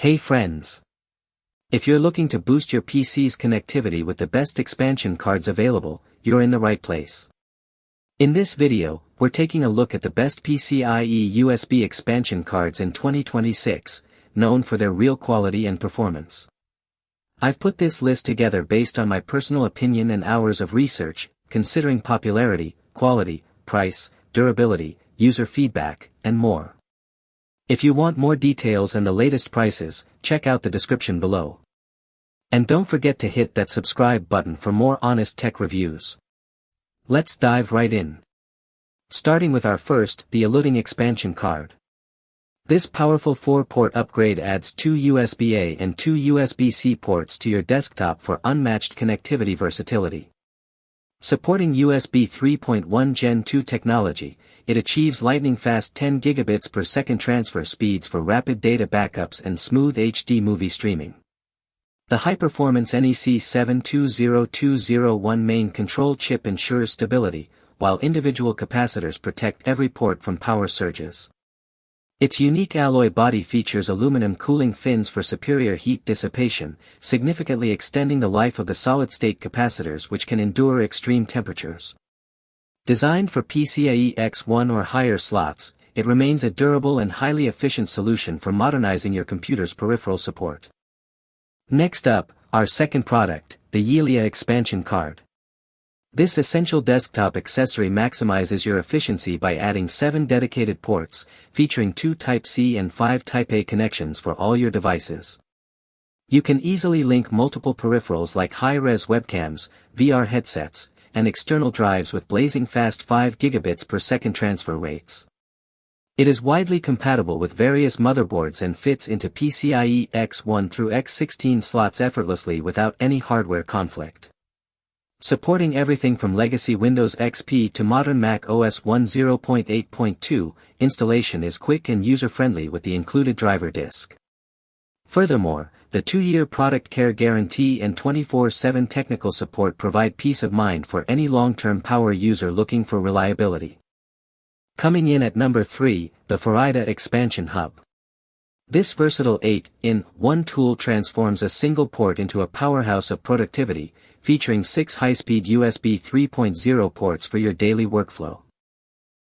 Hey friends! If you're looking to boost your PC's connectivity with the best expansion cards available, you're in the right place. In this video, we're taking a look at the best PCIe USB expansion cards in 2026, known for their real quality and performance. I've put this list together based on my personal opinion and hours of research, considering popularity, quality, price, durability, user feedback, and more. If you want more details and the latest prices, check out the description below. And don't forget to hit that subscribe button for more honest tech reviews. Let's dive right in. Starting with our first, the Eluding Expansion Card. This powerful 4-port upgrade adds 2 USB-A and 2 USB-C ports to your desktop for unmatched connectivity versatility. Supporting USB 3.1 Gen 2 technology, it achieves lightning-fast 10 gigabits per second transfer speeds for rapid data backups and smooth HD movie streaming. The high-performance NEC 720201 main control chip ensures stability, while individual capacitors protect every port from power surges. Its unique alloy body features aluminum cooling fins for superior heat dissipation, significantly extending the life of the solid-state capacitors which can endure extreme temperatures. Designed for PCIe X1 or higher slots, it remains a durable and highly efficient solution for modernizing your computer's peripheral support. Next up, our second product, the Yelia Expansion Card. This essential desktop accessory maximizes your efficiency by adding 7 dedicated ports, featuring 2 Type-C and 5 Type-A connections for all your devices. You can easily link multiple peripherals like high-res webcams, VR headsets, and external drives with blazing fast 5 gigabits per second transfer rates. It is widely compatible with various motherboards and fits into PCIe X1 through X16 slots effortlessly without any hardware conflict. Supporting everything from legacy Windows XP to modern Mac OS 10.8.2, installation is quick and user-friendly with the included driver disk. Furthermore, the 2-year product care guarantee and 24/7 technical support provide peace of mind for any long-term power user looking for reliability. Coming in at number 3, the Farida Expansion Hub. This versatile 8-in-1 tool transforms a single port into a powerhouse of productivity, featuring 6 high-speed USB 3.0 ports for your daily workflow.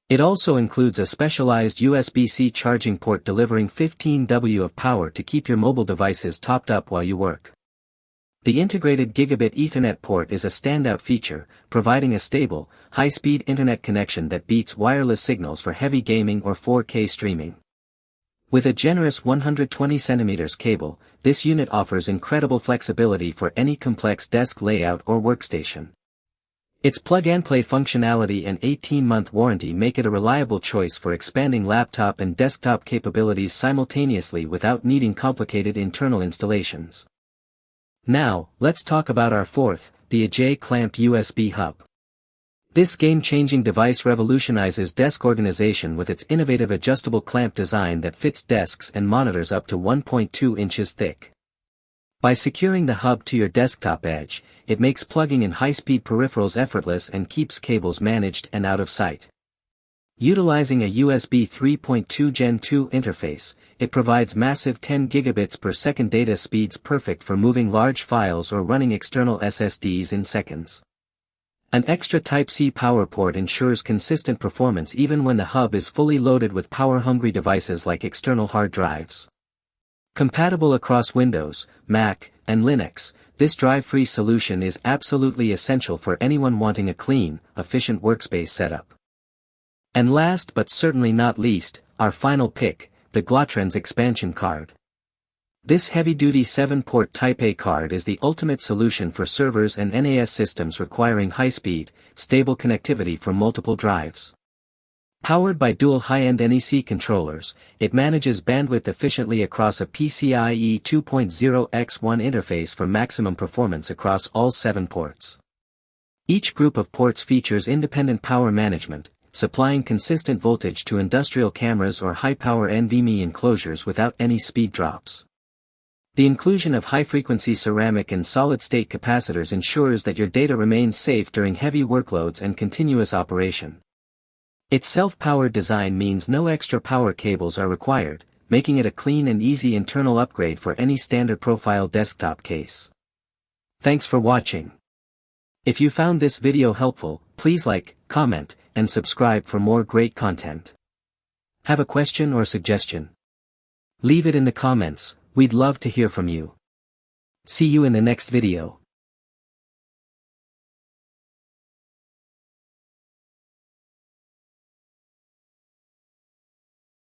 It also includes a specialized USB-C charging port delivering 15 W of power to keep your mobile devices topped up while you work. The integrated Gigabit Ethernet port is a standout feature, providing a stable, high-speed internet connection that beats wireless signals for heavy gaming or 4K streaming. With a generous 120 cm cable, this unit offers incredible flexibility for any complex desk layout or workstation. Its plug-and-play functionality and 18-month warranty make it a reliable choice for expanding laptop and desktop capabilities simultaneously without needing complicated internal installations. Now, let's talk about our fourth, the Ajay Clamp USB Hub. This game-changing device revolutionizes desk organization with its innovative adjustable clamp design that fits desks and monitors up to 1.2 inches thick. By securing the hub to your desktop edge, it makes plugging in high-speed peripherals effortless and keeps cables managed and out of sight. Utilizing a USB 3.2 Gen 2 interface, it provides massive 10 gigabits per second data speeds perfect for moving large files or running external SSDs in seconds. An extra Type-C power port ensures consistent performance even when the hub is fully loaded with power-hungry devices like external hard drives. Compatible across Windows, Mac, and Linux, this drive-free solution is absolutely essential for anyone wanting a clean, efficient workspace setup. And last but certainly not least, our final pick, the Glottrans Expansion Card. This heavy-duty 7-port Type-A card is the ultimate solution for servers and NAS systems requiring high-speed, stable connectivity from multiple drives. Powered by dual high-end NEC controllers, it manages bandwidth efficiently across a PCIe 2.0 X1 interface for maximum performance across all 7 ports. Each group of ports features independent power management, supplying consistent voltage to industrial cameras or high-power NVMe enclosures without any speed drops. The inclusion of high-frequency ceramic and solid-state capacitors ensures that your data remains safe during heavy workloads and continuous operation. Its self-powered design means no extra power cables are required, making it a clean and easy internal upgrade for any standard profile desktop case. Thanks for watching. If you found this video helpful, please like, comment, and subscribe for more great content. Have a question or suggestion? Leave it in the comments, we'd love to hear from you. See you in the next video.